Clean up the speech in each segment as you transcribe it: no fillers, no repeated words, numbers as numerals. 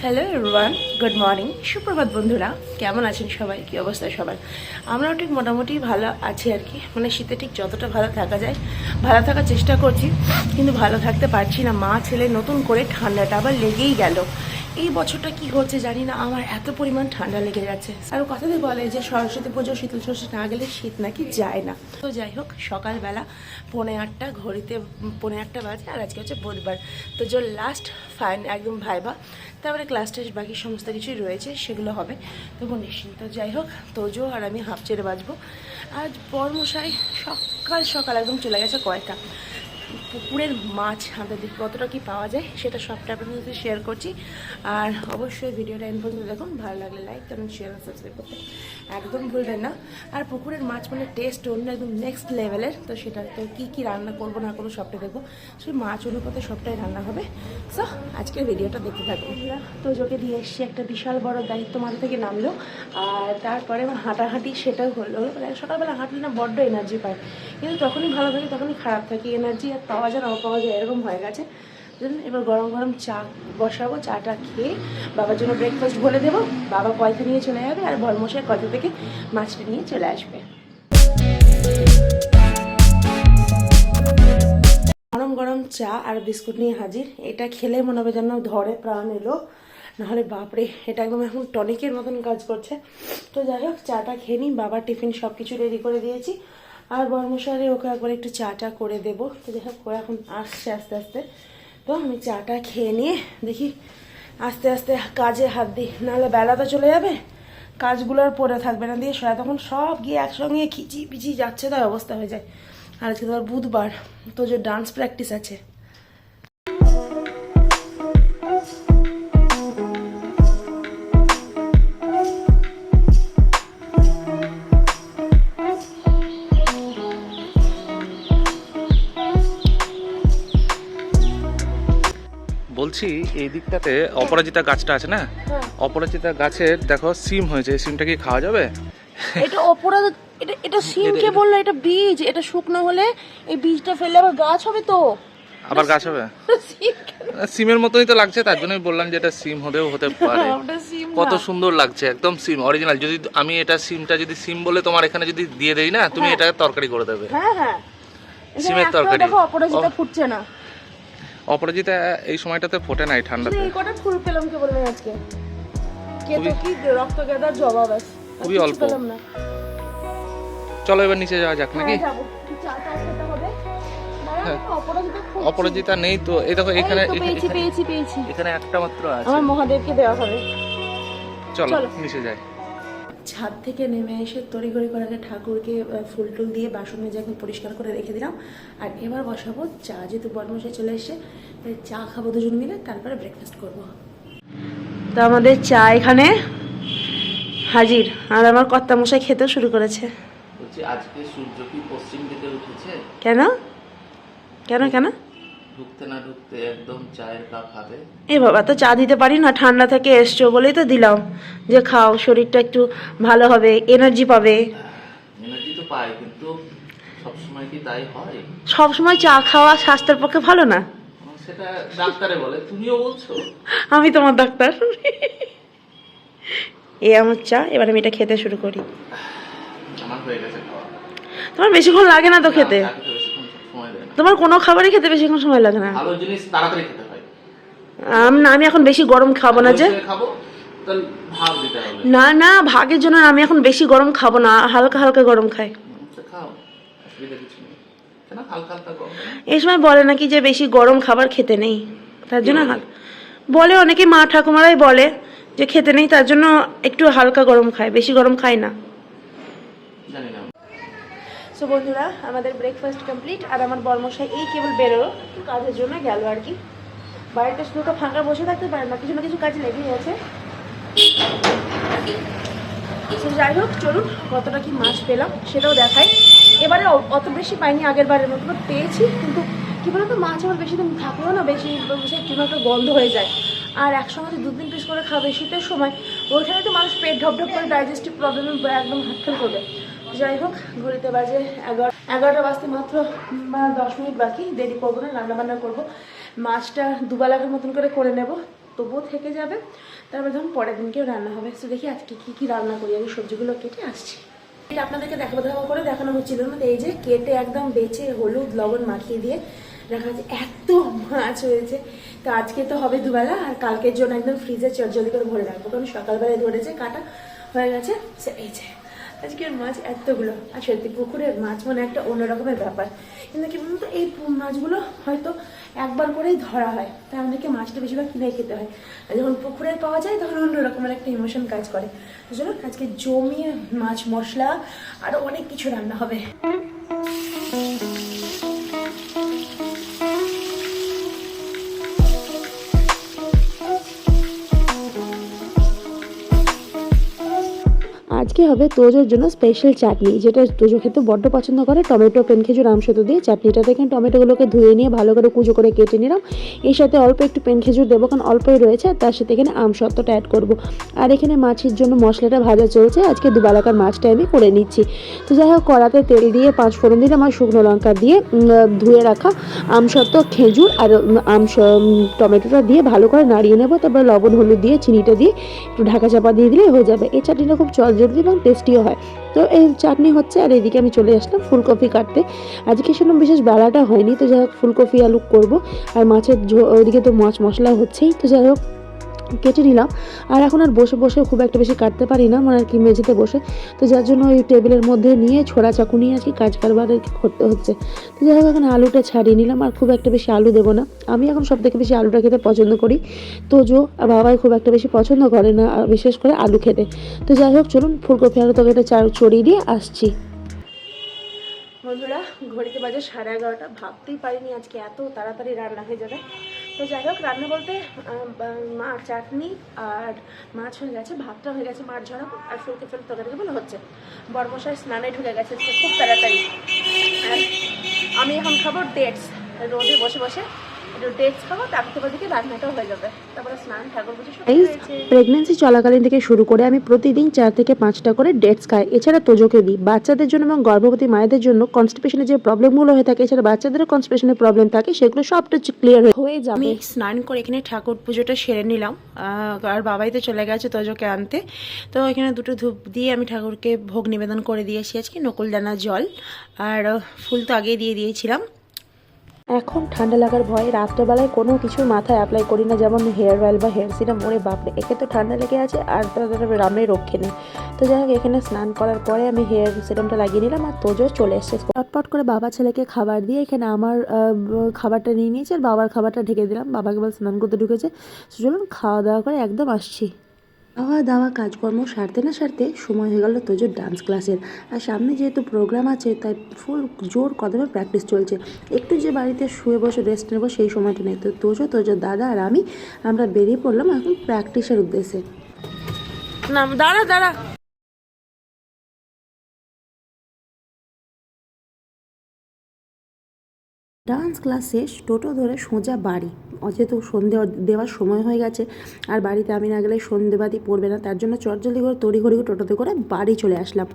Hello everyone, good morning, সুপ্রভাত বন্ধুরা। কেমন আছেন সবাই? কী অবস্থা সবার? আমরাও ঠিক মোটামুটি ভালো আছি আর কি। মানে শীতে ঠিক যতটা ভালো থাকা যায় ভালো থাকার চেষ্টা করছি, কিন্তু ভালো থাকতে পারছি না। মা ছেলে নতুন করে ঠান্ডাটা আবার লেগেই গেল। এই বছরটা কি হচ্ছে জানি না, আমার এত পরিমাণ ঠান্ডা লেগে যাচ্ছে। আর কথাতে বলে যে সরস্বতী পুজো শীতল ষষ্ঠী না গেলে শীত নাকি যায় না। তো যাই হোক, সকালবেলা 8:45 ঘড়িতে 8:45 বাজে, আর আজকে হচ্ছে বুধবার। তো যে লাস্ট ফাইন একদম ভাইবা, তারপরে ক্লাস টেস্ট বাকি সমস্ত কিছুই রয়েছে, সেগুলো হবে। তবু নিশ্চিন্ত। যাই হোক, তোজো আর আমি হাফ ছেড়ে বাজবো। আজ বরমশাই সকাল সকাল একদম চলে গেছে কয়টা পুকুরের মাছ আমাদের দিকে কতটা কি পাওয়া যায় সেটা সবটা আপনাদের সাথে শেয়ার করছি। আর অবশ্যই ভিডিওটা এন্ড পর্যন্ত দেখুন। ভালো লাগলে লাইক, কমেন্ট, শেয়ার আর সাবস্ক্রাইব করতে একদম ভুলবেন না। আর পুকুরের মাছ মানে টেস্ট অন্য একদম নেক্সট লেভেলের। তো সেটা তো কী রান্না করবো না করবো সবটা দেখবো, সেই মাছ অনুপাতে সবটাই রান্না হবে। সো আজকের ভিডিওটা দেখতে থাকবো। তোজোকে দিয়ে এসছি, একটা বিশাল বড় দায়িত্ব মাথা থেকে নামলো। আর তারপরে আমার হাঁটাহাঁটি সেটাও হলো। মানে সকালবেলা হাঁটলে না বড্ড এনার্জি পায়, কিন্তু তখনই ভালো থাকে তখনই খারাপ থাকে। এনার্জি আর পাওয়া যায় না পাওয়া যায় এরকম হয়ে গেছে। এবার গরম গরম চা বসাবো, চাটা খেয়ে বাবার জন্য ব্রেকফাস্ট বলে দেবো। বাবা কয়টা নিয়ে চলে যাবে, আর বরমশাই কয়টা থেকে মাছটা নিয়ে চলে আসবে। গরম গরম চা আর বিস্কুট নিয়ে হাজির। এটা খেলে মনে হবে যেন ধরে প্রাণ এলো, নাহলে বাপরে এটা একদম এখন টনিকের মতন কাজ করছে। তো যাই হোক, চাটা খেয়ে নিই। বাবার টিফিন সব কিছু রেডি করে দিয়েছি, আর বরমশাই ওকে একবার একটু চাটা করে দেবো। তো যাই হোক, ওরা এখন আসছে আস্তে আস্তে। তো আমি চাটা খেয়ে নিয়ে দেখি আস্তে আস্তে কাজে হাত দিই, নাহলে বেলা তো চলে যাবে, কাজগুলো আর পড়ে থাকবে না। দিয়ে সবাই তখন সব গিয়ে একসঙ্গে খিচি পিচি যাচ্ছে, তাই অবস্থা হয়ে যায়। আর আজকে তো বুধবার, তো যে ডান্স প্র্যাকটিস আছে। বলছি এই দিকটাতে অপরাজিতা গাছটা আছে না, অপরাজিতা গাছের দেখো সিম হয়েছে। এই সিমটা কি খাওয়া যাবে? এটা এটা সিম কে বললো? এটা বীজ। এটা শুকনো হলে এই বীজটা ফেললে আবার গাছ হবে। তো আবার গাছ হবে? সিমের মতোই তো লাগছে, তার জন্যই বললাম যে এটা সিম হলেও হতে পারে। কত সুন্দর লাগছে, একদম সিম অরিজিনাল। যদি আমি এটা সিমটা যদি সিম বলে তোমার এখানে যদি দিয়ে দেই না, তুমি এটা তরকারি করে দেবে। হ্যাঁ হ্যাঁ, সিমের তরকারি। দেখো অপরাজিতা ফুটছে না। অপরাজিতা এই সময়টাতে ফোটে না এই ঠান্ডাতে। এই কটা ফুল পেলাম কে বলবেন আজকে? কে তো কি রক্ত গাদার জবা, ব্যাস খুবই অল্প পেলাম না। চলো এবার নিচে যাওয়া যাক নাকি? হ্যাঁ, অপরাজিতা নেই তো। এই দেখো এখানে পেয়েছি। এখানে একটা মাত্র আছে। আমার মহাদেবকে দেওয়া হবে। চলো নিচে যাই। ছাদ থেকে নেমে এসে তড়িঘড়ি করে আগে ঠাকুরকে ফুল টুল দিয়ে বাসন মেজে এখন পরিষ্কার করে রেখে দিলাম। আর এবার বসাবো চা, যেহেতু বরমশাই চলে এসে চা খাবো দুজন মিলে, তারপরে ব্রেকফাস্ট করবো। তো আমাদের চা এখানে হাজির, আর আমার কর্তামশাই খেতেও শুরু করেছে। বলছি আজকে সূর্য কি পশ্চিম দিকে উঠেছে? কেন কেন কেন? ঢুকতে না ঢুকতে একদম চায়ের কাপ হাতে। এ বাবা, তো চা দিতে পারি না? ঠান্ডা থেকে এসছো বলেই তো দিলাম, যে খাও, শরীরটা একটু ভালো হবে, এনার্জি পাবে। এনার্জি তো পাই, কিন্তু সবসময় কি তাই হয়? সবসময় চা খাওয়া স্বাস্থ্যের পক্ষে ভালো না, সেটা ডাক্তারে বলে, তুমিও বলছো। আমি তোমার ডাক্তার। এই আমার চা, এবার আমি এটা খেতে শুরু করি। আমার হয়ে গেছে খাওয়া। তোমার বেশিক্ষণ লাগে না তো খেতে? তোমার কোনো খাবারই খেতে বেশিক্ষণ সময় লাগে না। ভালো জিনিস তাড়াতাড়ি খেতে হয়। না, আমি এখন বেশি গরম খাবো না। যে খাবো তাহলে ভাগ দিতে হবে। না না, ভাগের জন্য আমি এখন বেশি গরম খাবো না, হালকা হালকা গরম খাই। খাও, অসুবিধা কিছু নেই। কেন হালকা হালকা গরম? এই সময় বলে নাকি যে বেশি গরম খাবার খেতে নেই, তার জন্য বলে অনেকে, মা ঠাকুমারাই বলে যে খেতে নেই, তার জন্য একটু হালকা গরম খায়, বেশি গরম খায় না। জানি না। সো বন্ধুরা, আমাদের ব্রেকফাস্ট কমপ্লিট। আর আমার বরমশাই এই কেবল বেরোলো, কাজের জন্য গেল আর কি। বাড়িতে শুধু তো ফাঁকা বসে থাকতে পারে না, কিছু না কিছু কাজ লেগেই আছে। যাই হোক, চলুন কতটা কি মাছ পেলাম সেটাও দেখাই। এবারে অত বেশি পাইনি আগের বারের মতো, পেয়েছি, কিন্তু কী বলতো, মাছ আমার বেশি দিন থাকলেও না বেশি কোনো একটা গন্ধ হয়ে যায়। আর একসঙ্গে 2-3 পিস করে খাবে শীতের সময়, ওইখানে তো মানুষ পেট ঢপঢপ করে ডাইজেস্টিভ প্রবলেমে একদম হাতফেল করবে। যাই হোক, ঘড়িতে বাজে 11টা বাজতে মাত্র 10 মিনিট বাকি। দেরি করবো না, রান্নাবান্না করবো। মাছটা দুবেলার মতন করে নেব। তবুও থেকে যাবে, তারপর ধরুন পরের দিনকেও রান্না হবে। তো দেখি আজকে কী রান্না করি, আমি সবজিগুলো কেটে আসছি। এটা আপনাদেরকে দেখাবো করে দেখানো হচ্ছিল না, এই যে কেটে একদম বেছে হলুদ লবণ মাখিয়ে দিয়ে রাখা আছে। এত মাছ হয়েছে, তো আজকে তো হবে দুবেলা, আর কালকের জন্য একদম ফ্রিজে চটজলদি করে ভরে রাখবো, কারণ সকালবেলায় ধরেছে কাটা হয়ে গেছে। এই যে আজকের মাছ এতগুলো, আর সত্যি পুকুরের মাছ মানে একটা অন্যরকমের ব্যাপার। কিন্তু কি বলুন তো, এই মাছগুলো হয়তো একবার করেই ধরা হয়, তাই আমাদেরকে মাছটা বেশিরভাগ কিনে খেতে হয়। আর যখন পুকুরের পাওয়া যায় তখন অন্য রকমের একটা ইমোশন কাজ করে। বুঝলো, আজকে জমিয়ে মাছ মশলা আরও অনেক কিছু রান্না হবে। আজকে হবে তোজোর জন্য স্পেশাল চাটনি, যেটা তোজো খেতে বড্ড পছন্দ করে। টমেটো, পেন খেজুর, আমসত্ব দিয়ে চাটনিটা দেখেন। টমেটোগুলোকে ধুয়ে নিয়ে ভালো করে কুচো করে কেটে নিলাম। এর সাথে অল্প একটু পেন খেজুর দেবো, কারণ অল্পই রয়েছে, আর তার সাথে এখানে আমসত্বটা অ্যাড করব। আর এখানে মাছের জন্য মশলাটা ভাজা চলছে, আজকে দুবেলাকার মাছটা আমি করে নিচ্ছি। তো যাই হোক, কড়াতে তেল দিয়ে 5 ফোড়ন দিলাম, আর শুকনো লঙ্কা দিয়ে ধুয়ে রাখা আমসত্ব, খেজুর আর টমেটোটা দিয়ে ভালো করে নাড়িয়ে নেবো। তারপর লবণ হলুদ দিয়ে চিনিটা দিয়ে একটু ঢাকা চাপা দিয়ে দিলেই হয়ে যাবে। এই চাটনিটা খুব জলদি এবং টেস্টিও হয়। তো এই চাটনি হচ্ছে, আর এইদিকে আমি চলে আসলাম ফুলকপি কাটতে। আজকে সেরকম বিশেষ বেলাটা হয়নি, তো যাই হোক ফুলকপি আলু করবো। আর মাছের ওইদিকে তো মাছ মশলা হচ্ছেই, তো যাই হোক কেটে নিলাম। আর এখন আর বসে বসে খুব একটা বেশি কাটতে পারি না, মানে আর কি মেঝেতে বসে, তো যার জন্য ওই টেবিলের মধ্যে নিয়ে ছোড়া চাকু নিয়ে আর কি কাজ কারবার করতে হচ্ছে। তো যাই হোক এখন আলুটা ছাড়িয়ে নিলাম, আর খুব একটা বেশি আলু দেবো না। আমি এখন সব থেকে বেশি আলুটা খেতে পছন্দ করি, তোজো আর বাবাই খুব একটা বেশি পছন্দ করে না, বিশেষ করে আলু খেতে। তো যাই হোক চলুন ফুলকপি আলু তরকারিটা চড়িয়ে দিয়ে আসছি। বন্ধুরা, ঘড়িতে বাজে 11:30, ভাবতেই পারিনি আজকে এত তাড়াতাড়ি রান্না হয়ে যাবে। তো যাই হোক, রান্না বলতে মা চাটনি আর মাছ হয়ে গেছে, ভাতটা হয়ে গেছে, মাছ ঝরাবো, আর ফুলকপি তরকারিগুলো হচ্ছে। বর্মশাই স্নানে ঢুকে গেছে খুব তাড়াতাড়ি। আর আমি এখন খাবো ডেটস, রোদে বসে বসে ডেটস খাবো, তারপর দিকে রান্নাটাও হয়ে যাবে, তারপরে স্নান ঠাকুর পুজো। প্রেগনেন্সি চলাকালীন থেকে শুরু করে আমি প্রতিদিন 4 থেকে 5টা করে ডেটস খাই। এছাড়া তোজোকে দিই। বাচ্চাদের জন্য এবং গর্ভবতী মায়েদের জন্য কনস্টিপেশনের যে প্রবলেমগুলো হয়ে থাকে, এছাড়া বাচ্চাদেরও কনস্টিপেশনের প্রবলেম থাকে, সেগুলো সবটা ক্লিয়ার হয়ে যাবে। আমি স্নান করে এখানে ঠাকুর পুজোটা সেরে নিলাম, আর বাবাই তো চলে গেছে তোজোকে আনতে। তো এখানে দুটো ধূপ দিয়ে আমি ঠাকুরকে ভোগ নিবেদন করে দিয়েছি আজকে, নকুলদানা জল আর ফুল তো আগেই দিয়ে দিয়েছিলাম। এখন ঠান্ডা লাগার ভয়ে রাত্রেবেলায় কোনো কিছু মাথায় অ্যাপ্লাই করি না, যেমন হেয়ার অয়েল বা হেয়ার সিরাম। ওরে বাপরে, একে তো ঠান্ডা লেগে আছে আর রামে রক্ষে নেই। তো যাই হোক, এখানে স্নান করার পরে আমি হেয়ার সিরামটা লাগিয়ে নিলাম, আর তোজো চলে এসছে। চটপট করে বাবা ছেলেকে খাবার দিয়ে এখানে আমার খাবারটা নিয়ে নিয়েছি, আর বাবার খাবারটা ঢেকে দিলাম। বাবাকে বল স্নান করতে ঢুকেছে, চলুন খাওয়া দাওয়া করে একদম আসছি। খাওয়া দাওয়া কাজকর্ম সারতে না সারতে সময় হয়ে গেল তোজোর ডান্স ক্লাসের। আর সামনে যেহেতু প্রোগ্রাম আছে, তাই ফুল জোর কদমে প্র্যাকটিস চলছে। একটু যে বাড়িতে শুয়ে বসে রেস্ট নেবো সেই সময়টা নেই। তো তোজোর দাদা আর আমরা বেরিয়ে পড়লাম এখন প্র্যাকটিসের উদ্দেশ্যে। না দাঁড়া দাঁড়া, ডান্স ক্লাস শেষ, টোটো ধরে সোজা বাড়ি। যেহেতু সন্ধে দেওয়ার সময় হয়ে গেছে, আর বাড়িতে আমি না গেলে সন্ধেবাতি পড়বে না, তার জন্য চটজলদি করে তড়িঘড়ি টোটোতে করে বাড়ি চলে আসলাম।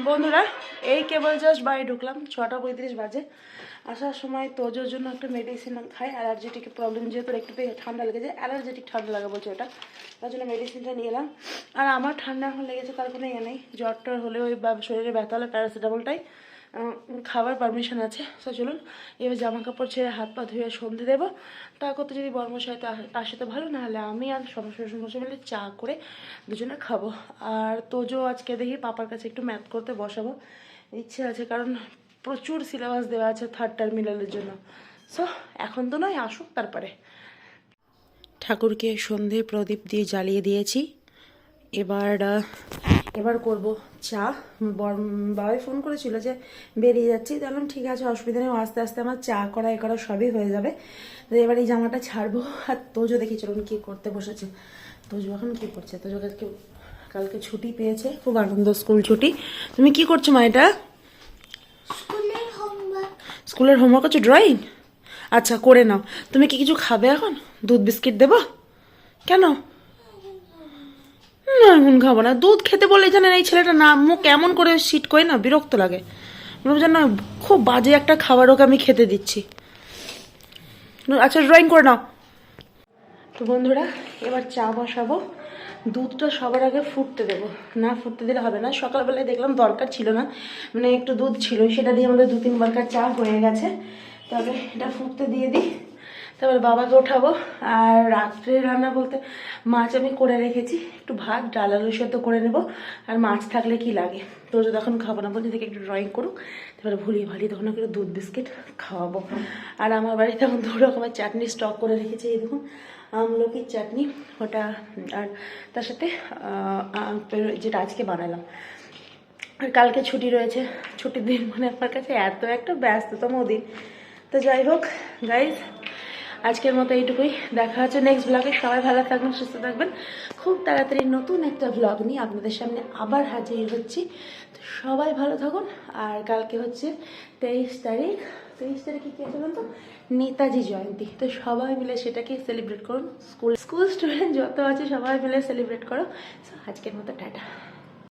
বন্ধুরা, এই কেবল জাস্ট বাড়ি ঢুকলাম, 6:35 বাজে। আসার সময় তোজোর জন্য একটা মেডিসিন খাই, অ্যালার্জেটিক প্রবলেম, যেহেতু একটু ঠান্ডা লেগেছে, অ্যালার্জেটিক ঠান্ডা লাগা বলছে ওটা, তার জন্য মেডিসিনটা নিয়ে এলাম। আর আমার ঠান্ডা এখন লেগেছে, তার কোনো ইয়ে নেই, জ্বরটা হলে ওই শরীরে ব্যথা হলে প্যারাসিটামলটাই খাবার পারমিশন আছে। তো চলুন এবার জামা কাপড় ছেড়ে হাত পা ধুয়ে সন্ধে দেবো। তা করতে যদি বর্মশাইতে আসে তো ভালো, না হলে আমি আর সমস্যা মিলে চা করে দুজনে খাবো। আর তোজো আজকে দেখি পাপার কাছে একটু ম্যাথ করতে বসাবো, ইচ্ছে আছে, কারণ প্রচুর সিলেবাস দেওয়া আছে 3rd টার্মিনালের জন্য। সো এখন তো নয়, আসুক তারপরে। ঠাকুরকে সন্ধে প্রদীপ দিয়ে জ্বালিয়ে দিয়েছি। এবার করব চা। বাবাই ফোন করেছিল যে বেরিয়ে যাচ্ছি, তাহলে ঠিক আছে, অসুবিধা নেই, আস্তে আস্তে আমার চা করা করা সবই হয়ে যাবে। তো এবার এই জামাটা ছাড়বো। আর তোজো দেখি চলুন কী করতে বসেছে। তোজো এখন কী করছে? তোজো কালকে ছুটি পেয়েছে, খুব আনন্দ, স্কুল ছুটি। তুমি কি করছো মা? এটা স্কুলের হোমওয়ার্ক হচ্ছে, ড্রয়িং। আচ্ছা করে নাও। তুমি কি কিছু খাবে এখন? দুধ বিস্কিট দেবো? কেন না, এখন খাবো না। দুধ খেতে বললে জানেন এই ছেলেটা না মুখ কেমন করে সিট করে না, বিরক্ত লাগে। যেন খুব বাজে একটা খাবার ওকে আমি খেতে দিচ্ছি। আচ্ছা ড্রয়িং করে নাও। তো বন্ধুরা এবার চা বসাবো। দুধটা সবার আগে ফুটতে দেবো, না ফুটতে দিলে হবে না। সকালবেলায় দেখলাম দরকার ছিল না, মানে একটু দুধ ছিল, সেটা দিয়ে আমাদের 2-3 বারকার চা হয়ে গেছে। তবে এটা ফুটতে দিয়ে দিই, তারপরে বাবাকে ওঠাবো। আর রাত্রে রান্না বলতে মাছ আমি করে রেখেছি, একটু ভাত ডাল আলু সেদ্ধ করে নেবো। আর মাছ থাকলে কি লাগে, তো তখন খাবো না, বলছি থেকে একটু ড্রয়িং করুক, তারপরে ভুলিয়ে ভালিয়ে তখন একটু দুধ বিস্কিট খাওয়াবো। আর আমার বাড়িতে এখন 2 রকমের চাটনি স্টক করে রেখেছি, এই দেখুন আমলকির চাটনি ওটা, আর তার সাথে যেটা আজকে বানালাম। আর কালকে ছুটি রয়েছে, ছুটির দিন মানে আমার কাছে এত একটা ব্যস্ততম দিন। তো যাই হোক গাইজ, আজকের মতো এইটুকুই, দেখা হচ্ছে নেক্সট ব্লগে। সবাই ভালো থাকবেন, সুস্থ থাকবেন। খুব তাড়াতাড়ি নতুন একটা ব্লগ নিয়ে আপনাদের সামনে আবার হাজির হচ্ছি। তো সবাই ভালো থাকুন। আর কালকে হচ্ছে 23 তারিখ। 23 তারিখে কি আছে বলুন তো, নেতাজি জয়ন্তী। তো সবাই মিলে সেটাকে সেলিব্রেট করুন। স্কুল স্টুডেন্ট যত আছে সবাই মিলে সেলিব্রেট করো। আজকের মতো টাটা।